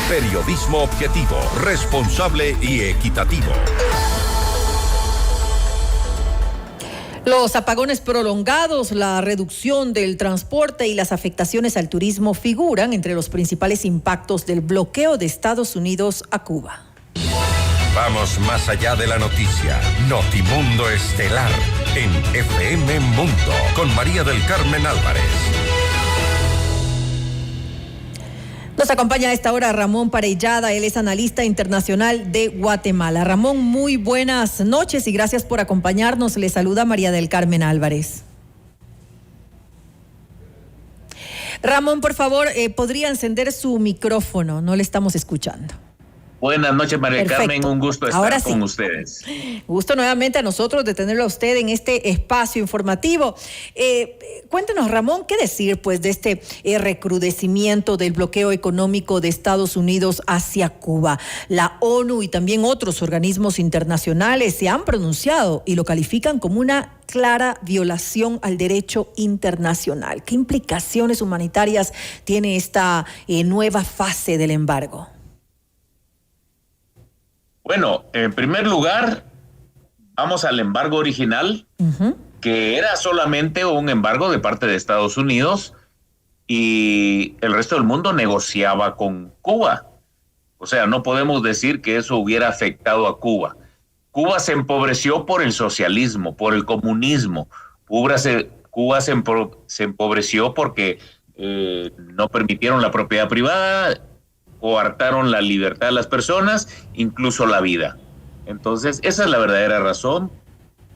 Periodismo objetivo, responsable y equitativo. Los apagones prolongados, la reducción del transporte y las afectaciones al turismo figuran entre los principales impactos del bloqueo de Estados Unidos a Cuba. Vamos más allá de la noticia. Notimundo Estelar en FM Mundo con María del Carmen Álvarez. Nos acompaña a esta hora Ramón Parellada, él es analista internacional de Guatemala. Ramón, muy buenas noches y gracias por acompañarnos. Le saluda María del Carmen Álvarez. Ramón, por favor, ¿podría encender su micrófono? No le estamos escuchando. Buenas noches, María del Carmen, un gusto estar con sí. ustedes. Gusto nuevamente a nosotros de tenerlo a usted en este espacio informativo. Cuéntenos, Ramón, ¿qué decir pues de este recrudecimiento del bloqueo económico de Estados Unidos hacia Cuba? La ONU y también otros organismos internacionales se han pronunciado y lo califican como una clara violación al derecho internacional. ¿Qué implicaciones humanitarias tiene esta nueva fase del embargo? Bueno, en primer lugar, vamos al embargo original, que era solamente un embargo de parte de Estados Unidos y el resto del mundo negociaba con Cuba. O sea, no podemos decir que eso hubiera afectado a Cuba. Cuba se empobreció por el socialismo, por el comunismo. Cuba se empobreció porque no permitieron la propiedad privada, coartaron la libertad de las personas, incluso la vida. Entonces, esa es la verdadera razón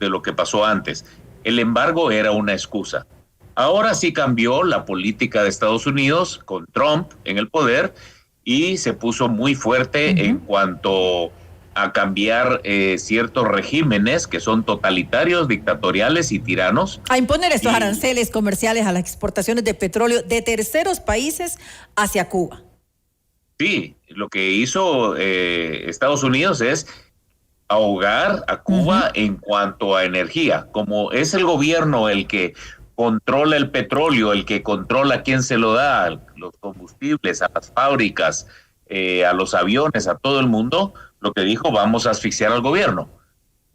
de lo que pasó antes. El embargo era una excusa. Ahora sí cambió la política de Estados Unidos con Trump en el poder y se puso muy fuerte en cuanto a cambiar ciertos regímenes que son totalitarios, dictatoriales y tiranos. A imponer estos aranceles comerciales a las exportaciones de petróleo de terceros países hacia Cuba. Sí, lo que hizo Estados Unidos es ahogar a Cuba en cuanto a energía. Como es el gobierno el que controla el petróleo, el que controla quién se lo da, los combustibles, a las fábricas, a los aviones, a todo el mundo, lo que dijo, vamos a asfixiar al gobierno.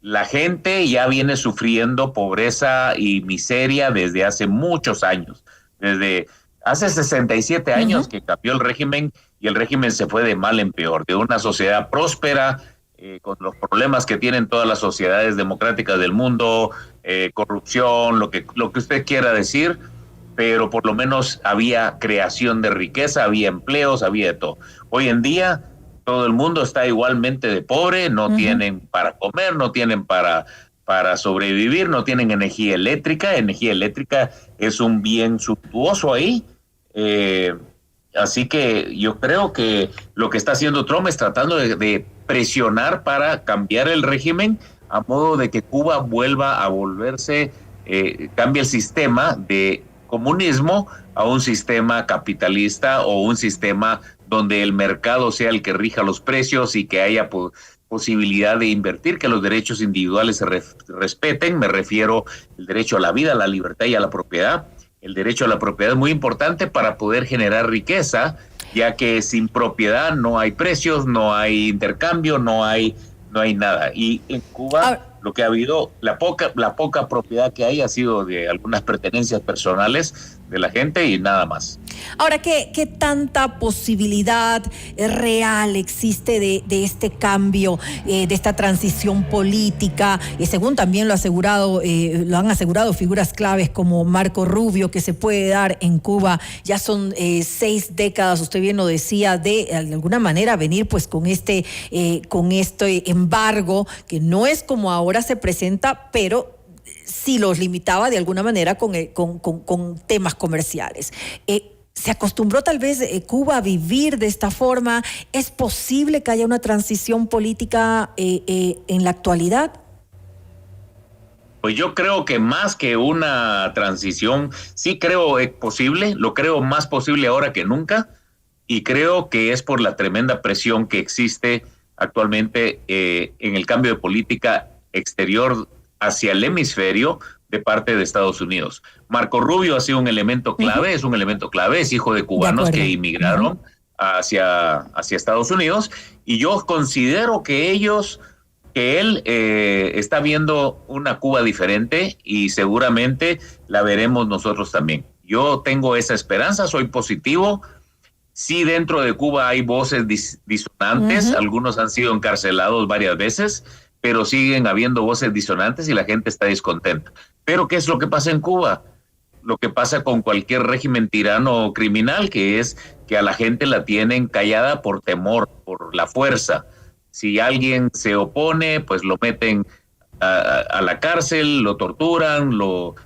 La gente ya viene sufriendo pobreza y miseria desde hace muchos años, desde hace 67 años que cambió el régimen y el régimen se fue de mal en peor, de una sociedad próspera, con los problemas que tienen todas las sociedades democráticas del mundo, corrupción, lo que usted quiera decir, pero por lo menos había creación de riqueza, había empleos, había de todo. Hoy en día todo el mundo está igualmente de pobre, no tienen para comer, no tienen para sobrevivir, no tienen energía eléctrica. Energía eléctrica es un bien suntuoso ahí. Así que yo creo que lo que está haciendo Trump es tratando de presionar para cambiar el régimen a modo de que Cuba vuelva a volverse, cambie el sistema de comunismo a un sistema capitalista o un sistema donde el mercado sea el que rija los precios y que haya posibilidad de invertir, que los derechos individuales se respeten. Me refiero al derecho a la vida, a la libertad y a la propiedad. El derecho a la propiedad es muy importante para poder generar riqueza, ya que sin propiedad no hay precios, no hay intercambio, no hay nada. Y en Cuba lo que ha habido, la poca propiedad que hay ha sido de algunas pertenencias personales de la gente y nada más. Ahora, ¿qué tanta posibilidad real existe de este cambio, de esta transición política? Según también lo han asegurado figuras claves como Marco Rubio, que se puede dar en Cuba. Ya son 6 décadas, usted bien lo decía, de alguna manera venir pues con este embargo, que no es como ahora se presenta, pero sí los limitaba de alguna manera con temas comerciales. ¿Se acostumbró tal vez Cuba a vivir de esta forma? ¿Es posible que haya una transición política en la actualidad? Pues yo creo que más que una transición, sí creo posible, lo creo más posible ahora que nunca, y creo que es por la tremenda presión que existe actualmente en el cambio de política exterior hacia el hemisferio de parte de Estados Unidos. Marco Rubio ha sido un elemento clave, es hijo de cubanos que inmigraron hacia Estados Unidos, y yo considero que él está viendo una Cuba diferente y seguramente la veremos nosotros también. Yo tengo esa esperanza, soy positivo. Sí, dentro de Cuba hay voces disonantes, algunos han sido encarcelados varias veces, pero siguen habiendo voces disonantes y la gente está descontenta. Pero ¿qué es lo que pasa en Cuba? Lo que pasa con cualquier régimen tirano o criminal, que es que a la gente la tienen callada por temor, por la fuerza. Si alguien se opone, pues lo meten a la cárcel, lo torturan,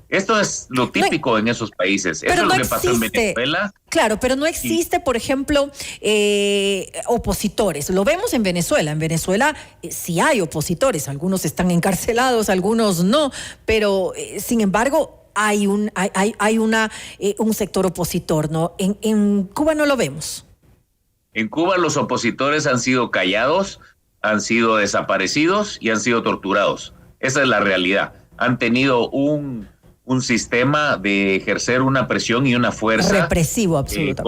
esto es lo típico en esos países. Eso es lo que pasó en Venezuela. Claro, pero no existe, por ejemplo, opositores. Lo vemos en Venezuela. En Venezuela sí hay opositores. Algunos están encarcelados, algunos no. Pero, sin embargo, hay un sector opositor, ¿no? En Cuba no lo vemos. En Cuba los opositores han sido callados, han sido desaparecidos y han sido torturados. Esa es la realidad. Han tenido un sistema de ejercer una presión y una fuerza represivo, absolutamente.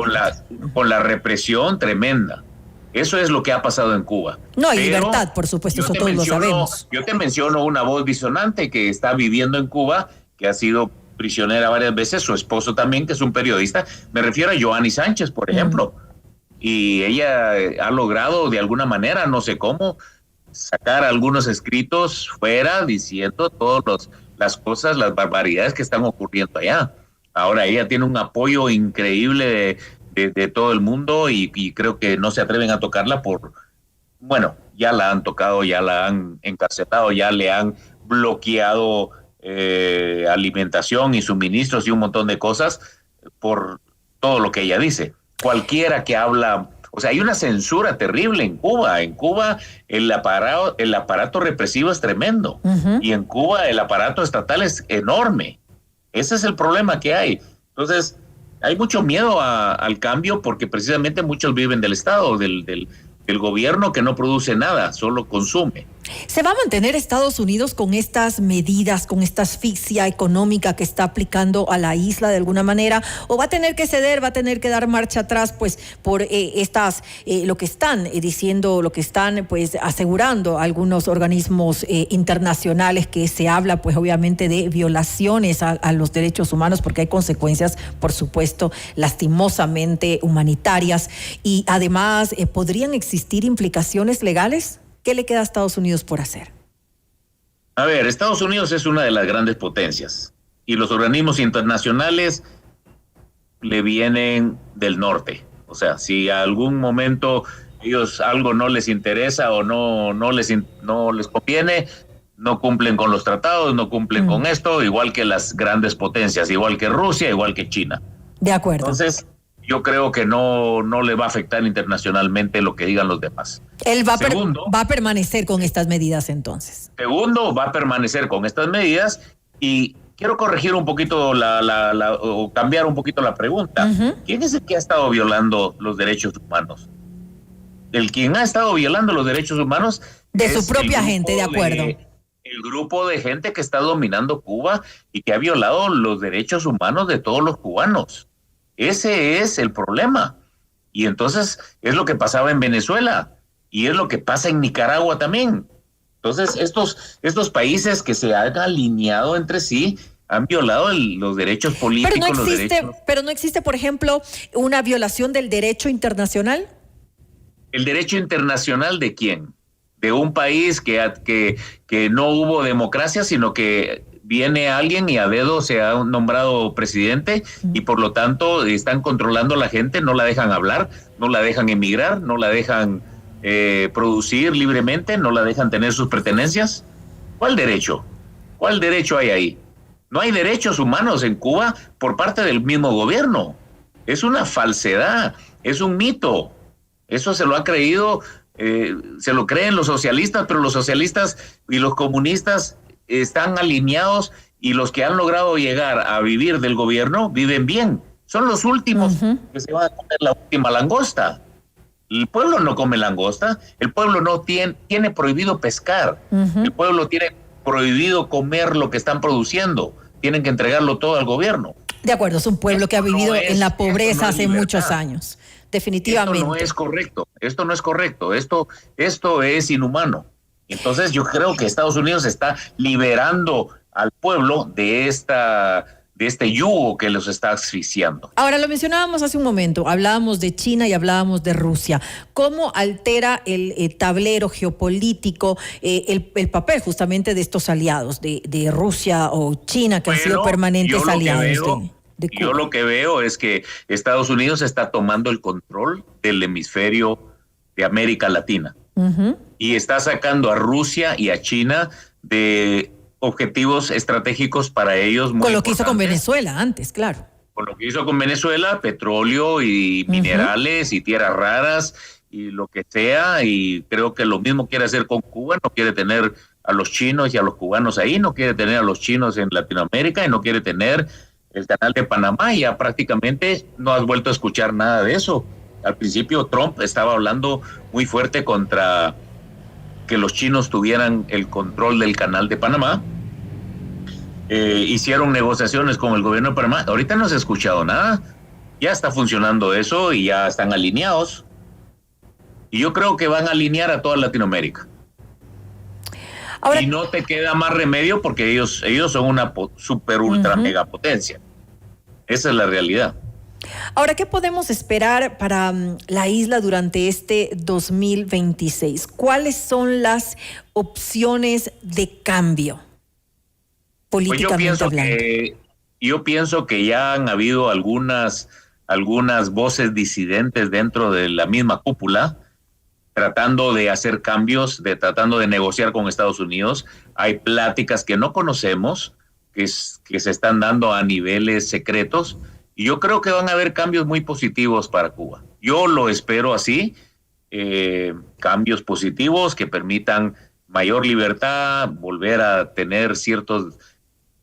Con la represión tremenda. Eso es lo que ha pasado en Cuba. No hay libertad, por supuesto, eso todos lo sabemos. Yo te menciono una voz disonante que está viviendo en Cuba, que ha sido prisionera varias veces, su esposo también, que es un periodista. Me refiero a Joanny Sánchez, por ejemplo. Y ella ha logrado de alguna manera, no sé cómo, sacar algunos escritos fuera diciendo todas las cosas, las barbaridades que están ocurriendo allá. Ahora ella tiene un apoyo increíble de todo el mundo y creo que no se atreven a tocarla bueno, ya la han tocado, ya la han encarcelado, ya le han bloqueado alimentación y suministros y un montón de cosas por todo lo que ella dice. Cualquiera que habla, o sea, hay una censura terrible en Cuba. En Cuba el aparato represivo es tremendo. Y en Cuba el aparato estatal es enorme. Ese es el problema que hay. Entonces, hay mucho miedo al cambio porque precisamente muchos viven del Estado, del gobierno que no produce nada, solo consume. ¿Se va a mantener Estados Unidos con estas medidas, con esta asfixia económica que está aplicando a la isla de alguna manera? ¿O va a tener que ceder, va a tener que dar marcha atrás, pues, por lo que están diciendo, lo que están, pues, asegurando algunos organismos internacionales, que se habla, pues, obviamente de violaciones a los derechos humanos, porque hay consecuencias, por supuesto, lastimosamente humanitarias, y además podrían existir implicaciones legales? ¿Qué le queda a Estados Unidos por hacer? A ver, Estados Unidos es una de las grandes potencias y los organismos internacionales le vienen del norte. O sea, si a algún momento ellos algo no les interesa o no les conviene, no cumplen con los tratados, no cumplen con esto, igual que las grandes potencias, igual que Rusia, igual que China. De acuerdo. Entonces, yo creo que no le va a afectar internacionalmente lo que digan los demás. Él va a permanecer con estas medidas entonces. Segundo, va a permanecer con estas medidas y quiero corregir un poquito o cambiar un poquito la pregunta. ¿Quién es el que ha estado violando los derechos humanos? El quien ha estado violando los derechos humanos de su propia gente, de acuerdo. El grupo de gente que está dominando Cuba y que ha violado los derechos humanos de todos los cubanos. Ese es el problema. Y entonces es lo que pasaba en Venezuela y es lo que pasa en Nicaragua también. Entonces estos países que se han alineado entre sí han violado los derechos políticos. Pero no existe, por ejemplo, una violación del derecho internacional. ¿El derecho internacional de quién? De un país que no hubo democracia, sino que viene alguien y a dedo se ha nombrado presidente y por lo tanto están controlando a la gente, no la dejan hablar, no la dejan emigrar, no la dejan producir libremente, no la dejan tener sus pertenencias. ¿Cuál derecho? ¿Cuál derecho hay ahí? No hay derechos humanos en Cuba por parte del mismo gobierno. Es una falsedad, es un mito. Eso se lo ha creído, se lo creen los socialistas, pero los socialistas y los comunistas están alineados y los que han logrado llegar a vivir del gobierno viven bien. Son los últimos que se van a comer la última langosta. El pueblo no come langosta, el pueblo no tiene prohibido pescar, el pueblo tiene prohibido comer lo que están produciendo, tienen que entregarlo todo al gobierno. De acuerdo, es un pueblo que ha vivido en la pobreza hace muchos años. definitivamente. Esto no es correcto, esto es inhumano. Entonces yo creo que Estados Unidos está liberando al pueblo de este yugo que los está asfixiando. Ahora, lo mencionábamos hace un momento, hablábamos de China y hablábamos de Rusia. ¿Cómo altera el tablero geopolítico el papel justamente de estos aliados, de Rusia o China, que han sido permanentes aliados de Cuba? Yo lo que veo es que Estados Unidos está tomando el control del hemisferio de América Latina y está sacando a Rusia y a China de objetivos estratégicos para ellos. Con lo que hizo con Venezuela antes, claro. Con lo que hizo con Venezuela, petróleo y minerales y tierras raras y lo que sea, y creo que lo mismo quiere hacer con Cuba. No quiere tener a los chinos y a los cubanos ahí, no quiere tener a los chinos en Latinoamérica y no quiere tener el canal de Panamá. Ya prácticamente no has vuelto a escuchar nada de eso. Al principio Trump estaba hablando muy fuerte contra que los chinos tuvieran el control del canal de Panamá. Hicieron negociaciones con el gobierno de Panamá. Ahorita no se ha escuchado nada. Ya está funcionando eso y ya están alineados. Y yo creo que van a alinear a toda Latinoamérica. Ahora, y no te queda más remedio porque ellos son una super ultra mega potencia. Esa es la realidad. Ahora, ¿qué podemos esperar para la isla durante este 2026? ¿Cuáles son las opciones de cambio políticamente hablando? Yo pienso que ya han habido algunas voces disidentes dentro de la misma cúpula tratando de hacer cambios, tratando de negociar con Estados Unidos. Hay pláticas que no conocemos, que se están dando a niveles secretos. Y yo creo que van a haber cambios muy positivos para Cuba. Yo lo espero así, cambios positivos que permitan mayor libertad, volver a tener ciertos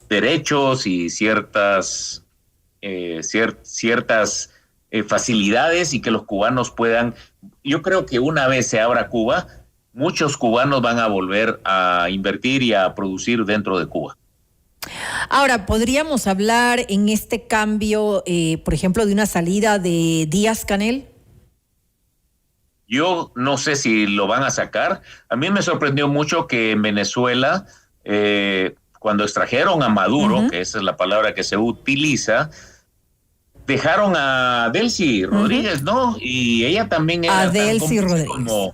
derechos y ciertas facilidades y que los cubanos puedan. Yo creo que una vez se abra Cuba, muchos cubanos van a volver a invertir y a producir dentro de Cuba. Ahora, ¿podríamos hablar en este cambio, por ejemplo, de una salida de Díaz-Canel? Yo no sé si lo van a sacar. A mí me sorprendió mucho que en Venezuela, cuando extrajeron a Maduro, que esa es la palabra que se utiliza, dejaron a Delcy Rodríguez, ¿no? Y ella también era a Delcy Rodríguez. Como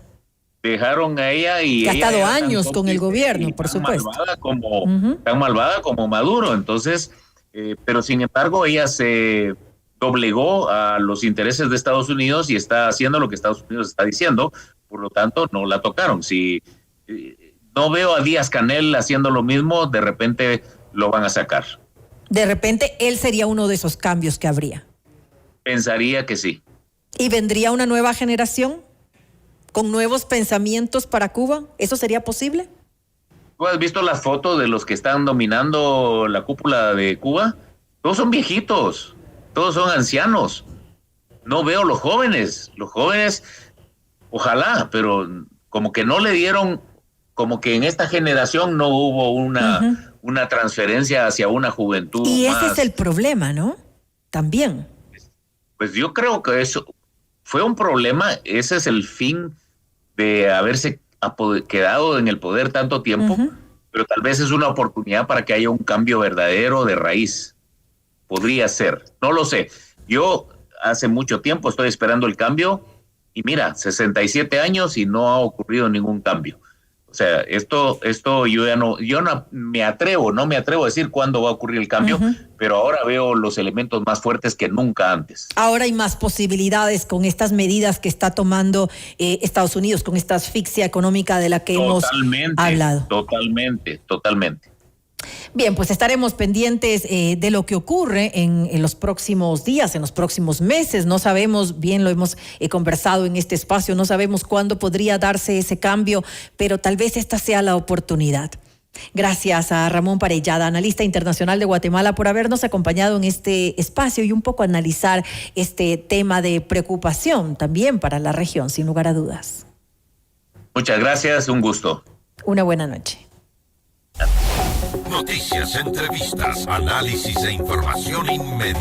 dejaron a ella y que ha estado años con el gobierno, por supuesto. Tan malvada como Maduro. Entonces, pero sin embargo, ella se doblegó a los intereses de Estados Unidos y está haciendo lo que Estados Unidos está diciendo. Por lo tanto, no la tocaron. Si no veo a Díaz-Canel haciendo lo mismo, de repente lo van a sacar. De repente, él sería uno de esos cambios que habría. Pensaría que sí. ¿Y vendría una nueva generación con nuevos pensamientos para Cuba? ¿Eso sería posible? ¿Tú has visto las fotos de los que están dominando la cúpula de Cuba? Todos son viejitos, todos son ancianos. No veo los jóvenes. Los jóvenes, ojalá, pero como que no le dieron, como que en esta generación no hubo una transferencia hacia una juventud. Y ese es el problema, ¿no? También. Pues yo creo que eso fue un problema. Ese es el fin de haberse quedado en el poder tanto tiempo, pero tal vez es una oportunidad para que haya un cambio verdadero de raíz. Podría ser, no lo sé. Yo hace mucho tiempo estoy esperando el cambio y mira, 67 años y no ha ocurrido ningún cambio. O sea, esto yo no me atrevo a decir cuándo va a ocurrir el cambio, pero ahora veo los elementos más fuertes que nunca antes. Ahora hay más posibilidades con estas medidas que está tomando Estados Unidos, con esta asfixia económica de la que hemos hablado. Totalmente. Bien, pues estaremos pendientes de lo que ocurre en los próximos días, en los próximos meses. No sabemos, bien lo hemos conversado en este espacio, no sabemos cuándo podría darse ese cambio, pero tal vez esta sea la oportunidad. Gracias a Ramón Parellada, analista internacional de Guatemala, por habernos acompañado en este espacio y un poco analizar este tema de preocupación también para la región, sin lugar a dudas. Muchas gracias, un gusto. Una buena noche. Noticias, entrevistas, análisis e información inmediata.